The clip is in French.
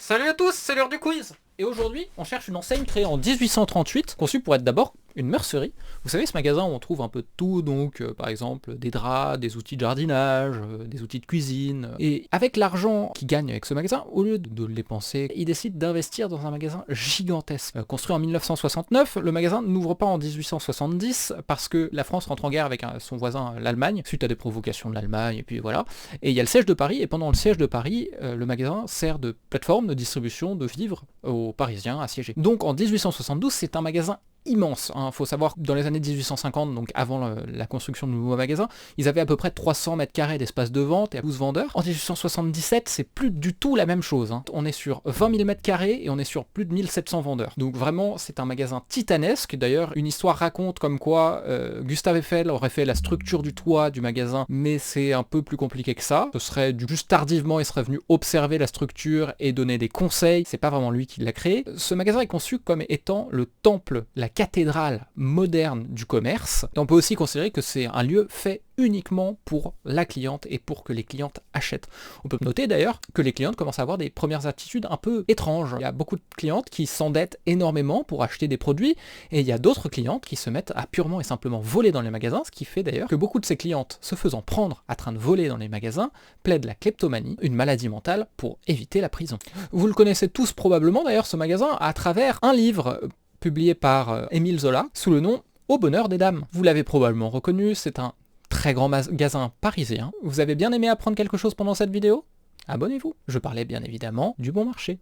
Salut à tous, c'est l'heure du quiz. Et aujourd'hui, on cherche une enseigne créée en 1838, conçue pour être d'abord une mercerie. Vous savez, ce magasin où on trouve un peu de tout, donc par exemple des draps, des outils de jardinage, des outils de cuisine. Et avec l'argent qu'il gagne avec ce magasin, au lieu de le dépenser, il décide d'investir dans un magasin gigantesque. Construit en 1969, le magasin n'ouvre pas en 1870 parce que la France rentre en guerre avec son voisin l'Allemagne, suite à des provocations de l'Allemagne, et puis voilà. Et il y a le siège de Paris, et pendant le siège de Paris, le magasin sert de plateforme de distribution de vivres aux Parisiens assiégés. Donc en 1872, c'est un magasin immense. Faut savoir que dans les années 1850, donc avant la construction du nouveau magasin, ils avaient à peu près 300 mètres carrés d'espace de vente et 12 vendeurs. En 1877, c'est plus du tout la même chose. On est sur 20 000 mètres carrés et on est sur plus de 1700 vendeurs. Donc vraiment, c'est un magasin titanesque. D'ailleurs, une histoire raconte comme quoi Gustave Eiffel aurait fait la structure du toit du magasin, mais c'est un peu plus compliqué que ça. Ce serait juste tardivement, il serait venu observer la structure et donner des conseils. C'est pas vraiment lui qui l'a créé. Ce magasin est conçu comme étant le temple, la cathédrale moderne du commerce. Et on peut aussi considérer que c'est un lieu fait uniquement pour la cliente et pour que les clientes achètent. On peut noter d'ailleurs que les clientes commencent à avoir des premières attitudes un peu étranges. Il y a beaucoup de clientes qui s'endettent énormément pour acheter des produits et il y a d'autres clientes qui se mettent à purement et simplement voler dans les magasins, ce qui fait d'ailleurs que beaucoup de ces clientes, se faisant prendre à train de voler dans les magasins, plaident la kleptomanie, une maladie mentale, pour éviter la prison. Vous le connaissez tous probablement d'ailleurs, ce magasin, à travers un livre publié par Émile Zola sous le nom Au bonheur des dames. Vous l'avez probablement reconnu, c'est un très grand magasin parisien. Vous avez bien aimé apprendre quelque chose pendant cette vidéo ? Abonnez-vous. Je parlais bien évidemment du bon marché.